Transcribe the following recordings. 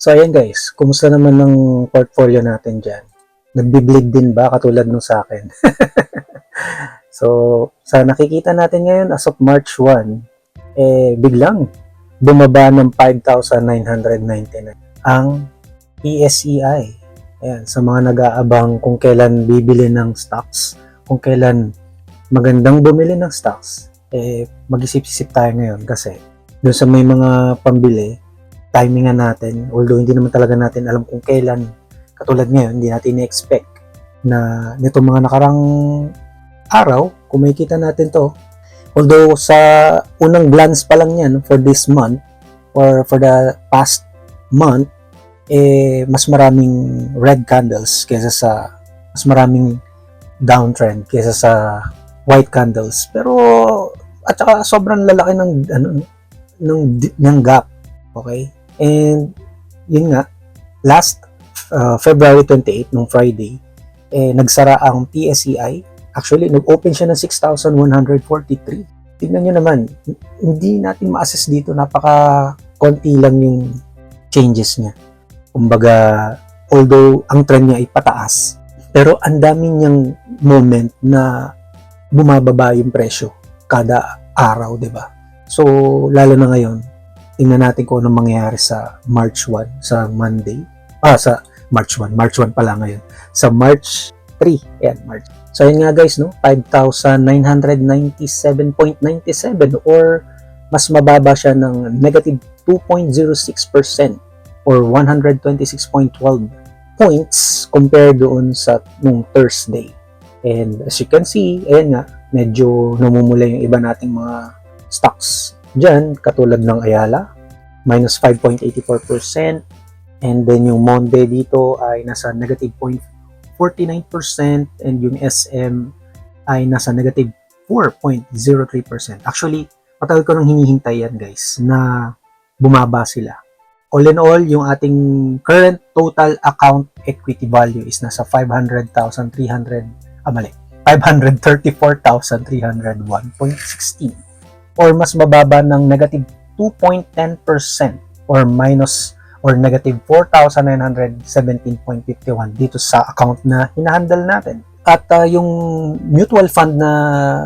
So ayan guys, kumusta naman ang portfolio natin dyan? Nagbi-bleed din ba katulad nung sa akin? So sa nakikita natin ngayon as of March 1, biglang bumaba ng 5,999 ang PSEI. Ayan, sa mga nag-aabang kung kailan bibili ng stocks, kung kailan magandang bumili ng stocks, mag-isip-isip tayo ngayon kasi doon sa may mga pambili, timingan natin, although hindi naman talaga natin alam kung kailan, katulad ngayon, hindi natin na-expect na nitong mga nakarang araw, kung makikita natin to, although sa unang glance pa lang yan for this month, or for the past month, mas maraming red candles kaysa sa, mas maraming downtrend kaysa sa white candles. Pero, at saka sobrang lalaki ng gap. Okay? And yun nga, last February 28 nung Friday, nagsara ang PSEI. Actually, nag-open siya ng 6,143. Tignan nyo naman, hindi natin ma-assess dito, napaka-konti lang yung changes niya. Kumbaga, although ang trend niya ay pataas, pero ang dami niyang moment na bumababa yung presyo kada araw, 'di ba? So, lalo na ngayon, tingnan natin kung anong mangyayari sa March 1, sa Monday. Sa March 1 pa lang ngayon. Sa March 3, yan, March. So, yun nga guys, no? 5,997.97 or mas mababa siya ng negative 2.06% or 126.12 points compared doon sa nung Thursday. And as you can see, ayan nga, medyo namumula yung iba nating mga stocks dyan, katulad ng Ayala, minus 5.84%, and then yung Monday dito ay nasa negative 0.49%, and yung SM ay nasa negative 4.03%. Actually, matagal ko nang hinihintay yan guys, na bumaba sila. All in all, yung ating current total account equity value is nasa 534,301.16 or mas mababa ng negative 2.10% or minus or negative 4,917.51 dito sa account na hinahandle natin. At yung mutual fund na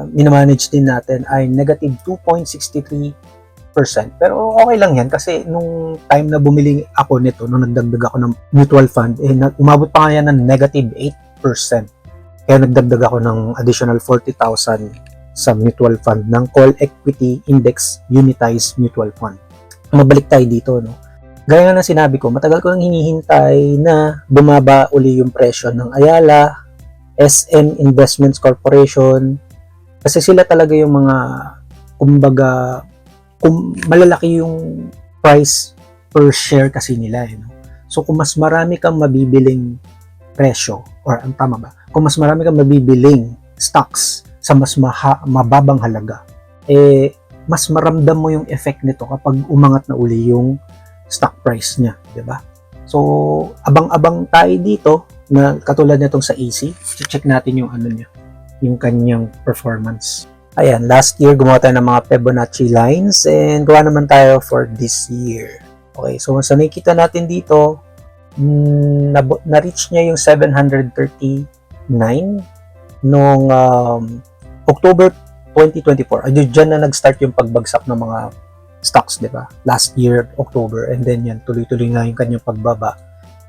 minamanage din natin ay negative 2.63%. Pero okay lang yan kasi nung time na bumili ako nito, nung nagdagdag ako ng mutual fund, umabot pa nga yan ng negative 8%. Kaya nagdagdag ako ng additional 40,000 sa mutual fund ng Call Equity Index Unitized Mutual Fund. Mabalik tayo dito, no? Gaya nga ng sinabi ko, matagal ko nang hinihintay na bumaba uli yung presyo ng Ayala, SM Investments Corporation, kasi sila talaga yung mga, kumbaga, malalaki yung price per share kasi nila. No? So, kung mas marami kang mabibiling presyo, or ang tama ba? Kung mas marami kang mabibiling stocks sa mas mababang halaga, mas maramdam mo yung effect nito kapag umangat na uli yung stock price niya, di ba? So, abang-abang tayo dito na katulad nitong sa AC. Check natin yung ano niya, yung kanyang performance. Ayan, last year gumawa tayo ng mga Fibonacci lines and gawa naman tayo for this year. Okay, so sa nakikita natin dito, na-reach niya yung 739 noong October 2024. Diyan na nag-start yung pagbagsak ng mga stocks, di ba? Last year, October, and then yan, tuloy-tuloy nga yung kanyang pagbaba.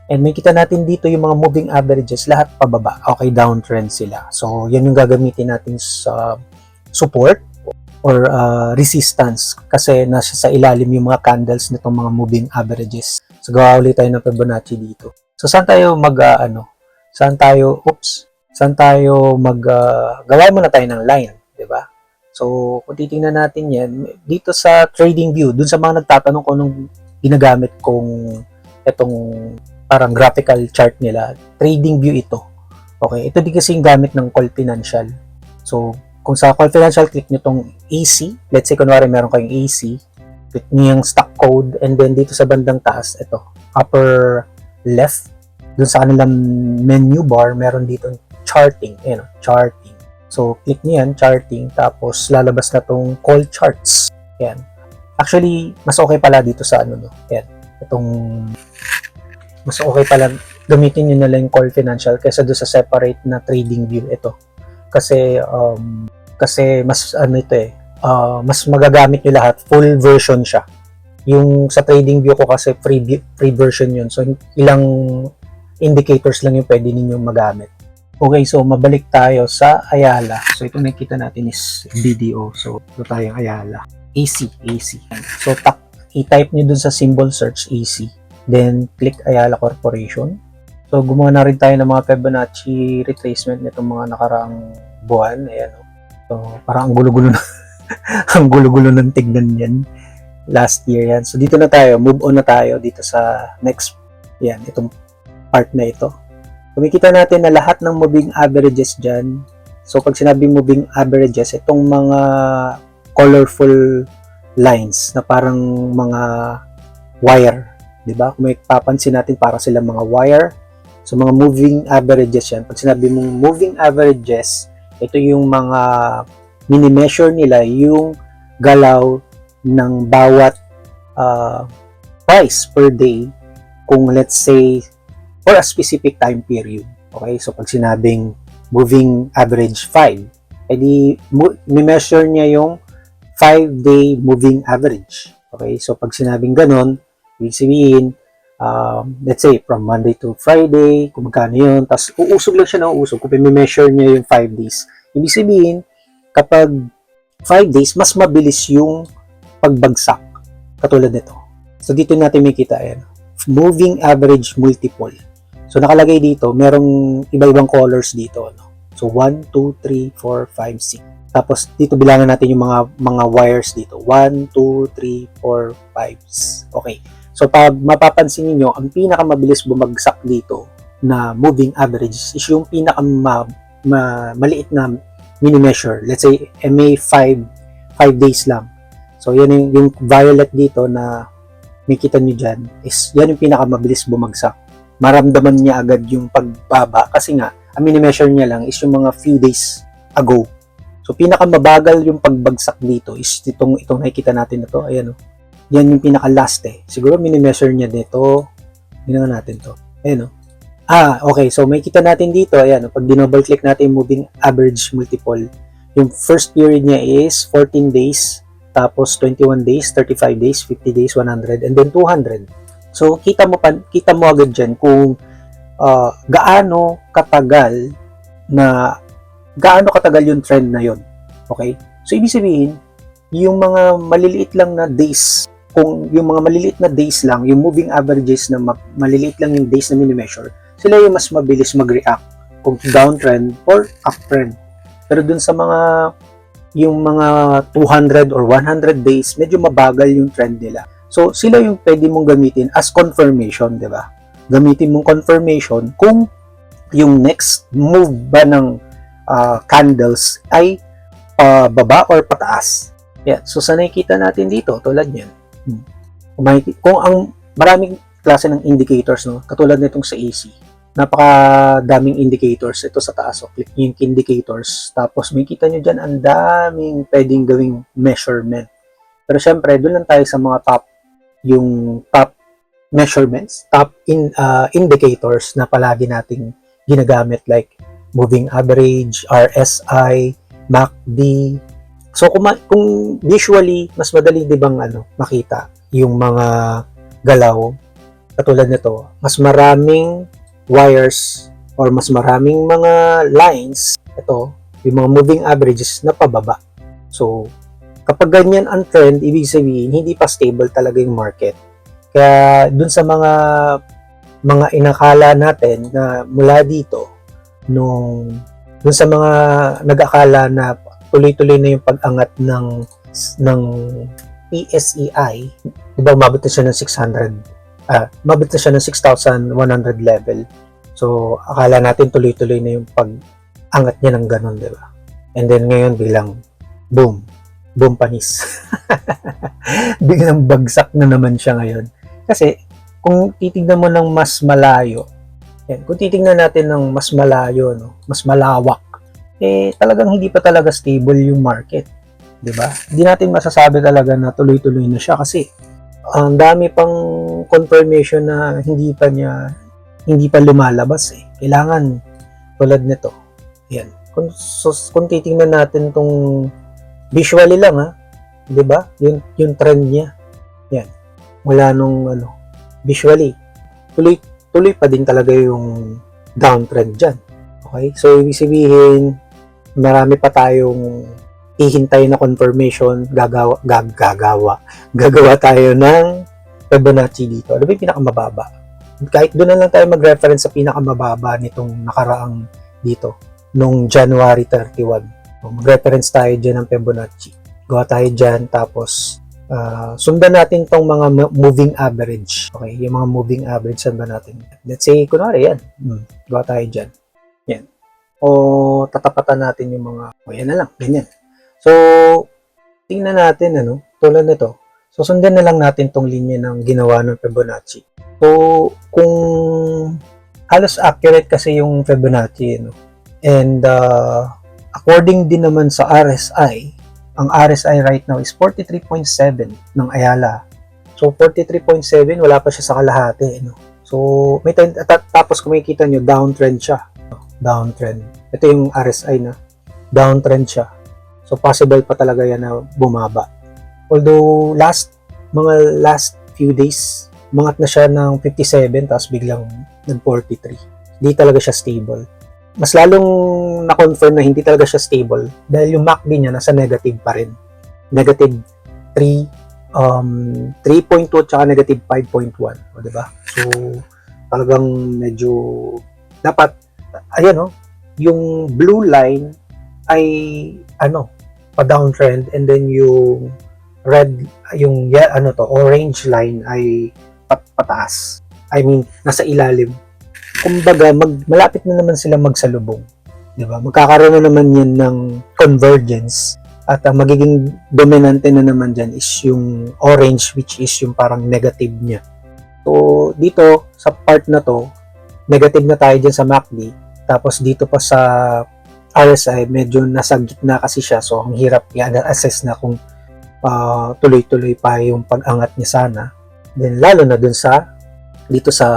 And may kita natin dito yung mga moving averages, lahat pababa. Okay, downtrend sila. So, yan yung gagamitin natin sa support or resistance kasi nasa sa ilalim yung mga candles nitong mga moving averages. So, gawa ulit tayo ng Fibonacci dito. So, saan tayo gawa muna tayo ng line, di ba? So, kung titingnan natin yan, dito sa trading view, dun sa mga nagtatanong kung anong ginagamit kong itong parang graphical chart nila, trading view ito. Okay, ito din kasi yung gamit ng Call Financial. So, kung sa Call Financial, click nyo tong AC. Let's say, kunwari meron kayong AC. Click nyo yung stock code. And then, dito sa bandang taas, ito, upper left, dun sa kanilang menu bar, meron dito charting. Ayan, charting. So, click nyo yan, charting. Tapos, lalabas na tong call charts. Ayan. Actually, mas okay pala dito sa Ayan. Itong mas okay pala gamitin nyo na lang yung Core Financial kaysa doon sa separate na Trading View ito. Kasi mas ano ito mas magagamit nyo lahat, full version siya. Yung sa Trading View ko kasi free version yun. So ilang indicators lang yung pwede ninyong magamit. Okay, so mabalik tayo sa Ayala. So ito nakikita natin is BDO. So ito tayong Ayala. AC. So i-type nyo dun sa symbol search AC. Then click Ayala Corporation. So gumawa na rin tayo ng mga Fibonacci retracement nitong mga nakaraang buwan. Ayan. So parang ang gulo-gulo na ang gulo-gulo ng tignan yan. Last year yan. So dito na tayo. Move on na tayo dito sa next. Yan, itong part na ito. Kumikita natin na lahat ng moving averages dyan. So, pag sinabing moving averages, itong mga colorful lines na parang mga wire. Diba? Kung may papansin natin, para sila mga wire. So, mga moving averages yan. Pag sinabi mong moving averages, ito yung mga mini-measure nila yung galaw ng bawat price per day kung let's say for a specific time period. Okay? So, pag sinabing moving average 5, edi mi-measure niya yung 5-day moving average. Okay? So, pag sinabing ganon, ibig sabihin, let's say, from Monday to Friday, kung magkano yun, tapos uusog lang siya na uusog, kung mi-measure niya yung 5 days. Ibig sabihin, kapag 5 days, mas mabilis yung pagbagsak. Katulad nito. So, dito natin makita yan. Moving average multiple. So, nakalagay dito, merong iba-ibang colors dito. No? So, 1, 2, 3, 4, 5, 6. Tapos, dito bilangan natin yung mga wires dito. 1, 2, 3, 4, 5. Okay. So, pag mapapansin niyo ang pinakamabilis bumagsak dito na moving average is yung maliit na mini-measure. Let's say, may 5 days lang. So, yan yung violet dito na makita nyo dyan is yan yung pinakamabilis bumagsak. Maramdaman niya agad yung pagbaba kasi nga, ang mini-measure niya lang is yung mga few days ago. So, pinakamabagal yung pagbagsak dito is itong nakikita natin na to. Ayan o. Yan yung pinaka-last Siguro mini-measure niya dito. Tingnan natin to. Ayan o. Okay. So, may kita natin dito. Ayan o. Pag dinouble click natin yung moving average multiple, yung first period niya is 14 days, tapos 21 days, 35 days, 50 days, 100, and then 200. So, kita mo agad dyan kung gaano katagal yung trend na yon. Okay? So, ibig sabihin, yung mga maliliit lang na days, kung yung mga maliliit na days lang, yung moving averages na maliliit lang yung days na mini-measure, sila yung mas mabilis mag-react kung downtrend or uptrend. Pero dun sa yung mga 200 or 100 days, medyo mabagal yung trend nila. So, sila yung pwede mong gamitin as confirmation, di ba? Gamitin mong confirmation kung yung next move ba ng candles ay baba or pataas. Yeah. So, sa nakikita natin dito, tulad yan. Kung ang maraming klase ng indicators, no? Katulad nitong sa AC, napakadaming indicators. Ito sa taas, so click yung indicators. Tapos, may kita nyo dyan, ang daming pwedeng gawing measurement. Pero syempre, doon lang tayo sa mga top measurements, top indicators na palagi nating ginagamit like moving average, RSI, MACD. So kung visually mas madali 'di bang makita yung mga galaw katulad nito, mas maraming wires or mas maraming mga lines, ito yung mga moving averages na pababa. So kapag ganyan ang trend, ibig sabihin, hindi pa stable talaga yung market. Kaya dun sa mga inakala natin na mula dito, dun sa mga nag-akala na tuloy-tuloy na yung pag-angat ng PSEI, diba umabot na siya ng 600, umabot na siya ng 6,100 level. So, akala natin tuloy-tuloy na yung pag-angat niya ng ganun, diba? And then ngayon, bilang boom panis. Biglang bagsak na naman siya ngayon. Kasi, kung titignan mo ng mas malayo, kung titignan natin ng mas malayo, mas malawak, talagang hindi pa talaga stable yung market. Diba? Hindi natin masasabi talaga na tuloy-tuloy na siya kasi ang dami pang confirmation na hindi pa lumalabas eh. Kailangan tulad nito. Yan. Kung titingnan natin tong visually lang ha, 'di ba? Yung trend niya. Yan. Wala nung visually. Tuloy pa din talaga yung downtrend diyan. Okay? So ibig sabihin marami pa tayong ihintay na confirmation, gagawa tayo ng Fibonacci dito. Ano ba yung pinakamababa? Kahit doon na lang tayo mag-reference sa pinakamababa nitong nakaraang dito, nung January 31. So, mag-reference tayo dyan ng Fibonacci. Gawa tayo dyan, tapos sundan natin tong mga moving average. Okay, yung mga moving average, saan ba natin? Let's say, kunwari yan. Gawa tayo dyan. Yan. O tatapatan natin yung mga, yan na lang, ganyan. So, tingnan natin, tulad nito. So, sundan na lang natin tong linya ng ginawa ng Fibonacci. So, kung halos accurate kasi yung Fibonacci, and according din naman sa RSI, ang RSI right now is 43.7 ng Ayala. So, 43.7, wala pa siya sa kalahati. So, tapos kung makikita nyo, downtrend siya. Downtrend. Ito yung RSI na. Downtrend siya. So, possible pa talaga yan na bumaba. Although, mga last few days, umangat na siya ng 57, tapos biglang nag-43. Hindi talaga siya stable. Mas lalong na-confirm na hindi talaga siya stable dahil yung MACD niya nasa negative pa rin. Negative 3.2 tsaka negative 5.1. O, diba? So, talagang medyo dapat, yung blue line ay pa-downtrend, and then yung red, orange line ay pataas. I mean, nasa ilalim. Kumbaga, malapit na naman sila magsalubong. Diba? Magkakaroon na naman yan ng convergence, at magiging dominante na naman dyan is yung orange, which is yung parang negative niya. So, dito, sa part na to, negative na tayo dyan sa MACD, tapos dito pa sa RSI, medyo nasa gitna kasi siya, so ang hirap i-assess na kung tuloy-tuloy pa yung pag-angat niya sana. Then lalo na dun dito sa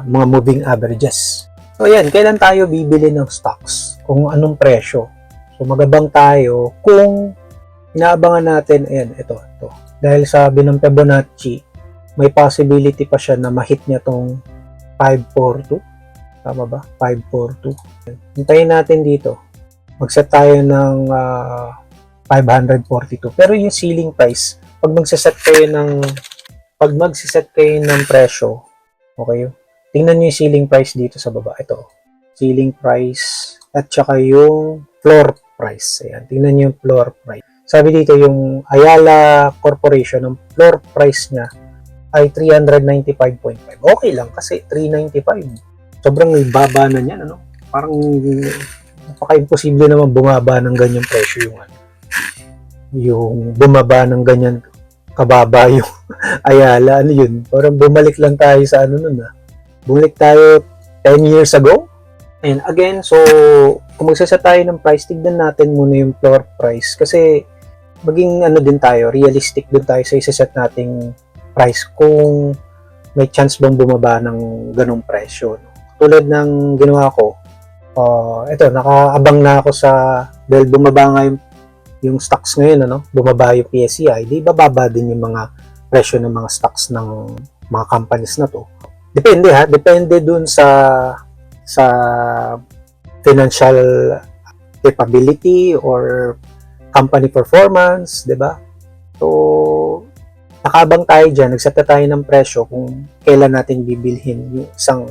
mga moving averages. So yan, kailan tayo bibili ng stocks? Kung anong presyo? So magabang tayo kung inaabangan natin, ito. Dahil sabi ng Fibonacci, may possibility pa siya na ma-hit niya tong 542. Tama ba? 542. Hintayin natin dito. Mag-set tayo ng 542. Pero yung ceiling price, pag magsiset kayo ng presyo, okay, tingnan nyo yung ceiling price dito sa baba. Ito, ceiling price at saka yung floor price. Ayan, tingnan nyo yung floor price. Sabi dito, yung Ayala Corporation, ang floor price niya ay 395.5. Okay lang kasi 395. Sobrang baba na niyan, Parang napaka-imposible naman bumaba ng ganyang presyo yung bumaba ng ganyan kababa yung Ayala. Yun? Parang bumalik lang tayo sa Bumalik tayo 10 years ago. And again, so kung magsaset tayo ng price, tignan natin muna yung floor price. Kasi maging din tayo, realistic din tayo sa isa-set nating price kung may chance bang bumaba ng ganong presyo. Tulad ng ginawa ko, ito, nakaabang na ako dahil bumaba nga yung stocks ngayon, bumaba yung PSEI, di bababa din yung mga presyo ng mga stocks ng mga companies na to. Depende dun sa financial capability or company performance, di ba? So, nakaabang tayo dyan, nagset tayo ng presyo kung kailan natin bibilhin yung isang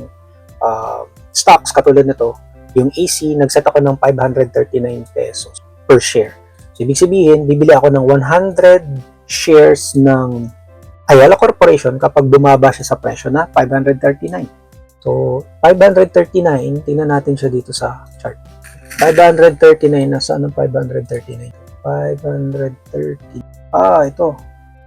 stocks katulad nito. Yung AC, nagset ako ng 539 pesos per share. So, ibig sabihin, bibili ako ng 100 shares ng Ayala Corporation kapag bumaba siya sa presyo na 539. So, 539, tingnan natin siya dito sa chart. 539, nasaan ang 539? 530. Ito.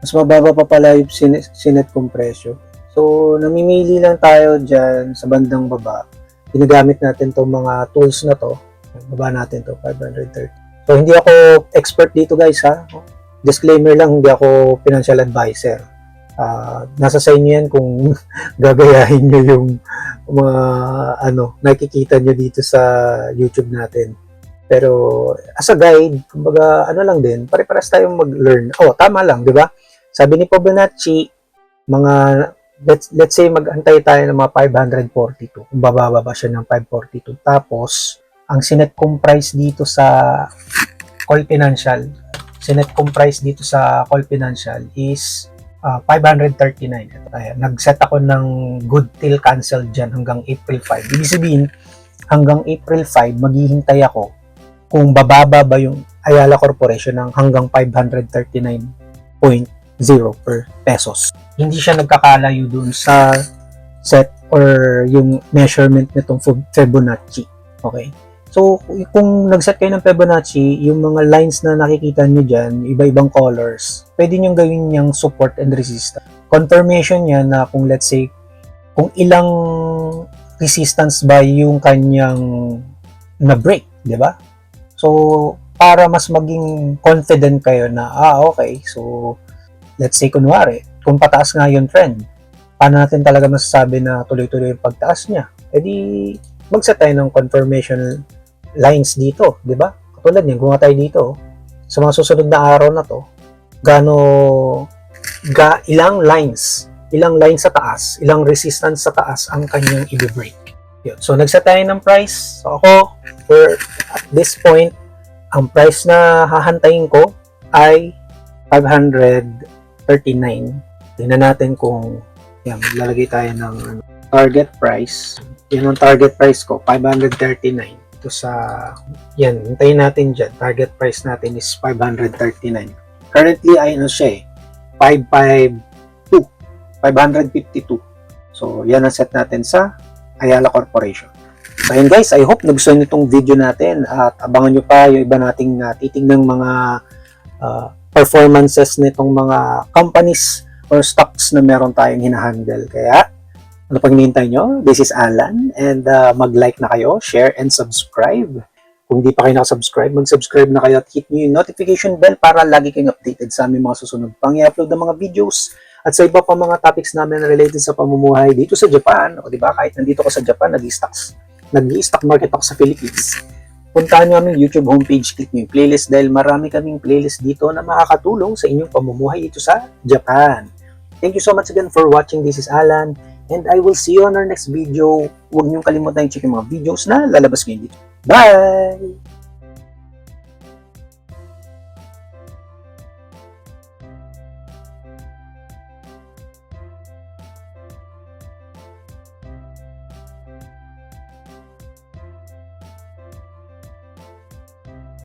Mas mababa pa pala yung sinet kong presyo. So, namimili lang tayo dyan sa bandang baba. Ginagamit natin itong mga tools na to. Baba natin to 530. So, hindi ako expert dito guys ha. Disclaimer lang, hindi ako financial advisor. Nasa sa inyo yan kung gagayahin nyo yung mga nakikita nyo dito sa YouTube natin. Pero as a guide, kumbaga lang din, pare-pares tayong mag-learn. Tama lang, di ba? Sabi ni Fibonacci, let's say mag-antay tayo ng mga 542, kung bababa siya ng 542. Tapos, ang sinet kong price dito sa Call Financial is 539. Ayan, nag-set ako ng good till cancel dyan hanggang April 5. Ibig sabihin, hanggang April 5, maghihintay ako kung bababa ba yung Ayala Corporation ng hanggang 539.0 per pesos. Hindi siya nagkakalayo dun sa set or yung measurement nitong Fibonacci. Okay? So, kung nag-set kayo ng Fibonacci, yung mga lines na nakikita nyo dyan, iba-ibang colors, pwede nyo gawin niyang support and resistance. Confirmation niya na kung let's say, kung ilang resistance ba yung kanyang na-break, di ba? So, para mas maging confident kayo na, okay, so, let's say, kunwari, kung pataas nga yung trend, paano natin talaga masasabi na tuloy-tuloy yung pagtaas niya? E di, mag-set tayo ng confirmation lines dito, di ba? Katulad niyan, kung tayo dito, sa mga susunod na araw na to, ilang lines sa taas, ilang resistance sa taas ang kanyang i-break. Yun. So, nagset tayo ng price. So, ako, at this point, ang price na hahantayin ko ay 539. Tingnan natin kung lalagay tayo ng target price. Yan ang target price ko, 539. Hintayin natin dyan. Target price natin is 539. Currently, ay siya 552. So, yan ang set natin sa Ayala Corporation. So, ayun guys, I hope nagustuhan nyo itong video natin at abangan nyo pa yung iba nating titingnang mga performances nitong mga companies or stocks na meron tayong hinahandle. Kaya, ano pang hinihintay nyo? This is Alan and mag-like na kayo, share and subscribe. Kung di pa kayo nakasubscribe, mag-subscribe na kayo at hit nyo yung notification bell para lagi kayong updated sa aming mga susunod pang i-upload ng mga videos at sa iba pa mga topics namin related sa pamumuhay dito sa Japan. O diba, kahit nandito ko sa Japan, nag-i-stock market ako sa Philippines. Puntahan nyo aming YouTube homepage, click nyo yung playlist dahil marami kaming playlist dito na makakatulong sa inyong pamumuhay dito sa Japan. Thank you so much again for watching. This is Alan. And I will see you on our next video. Huwag niyong kalimutan i-check yung mga videos na lalabas ngayon dito. Bye!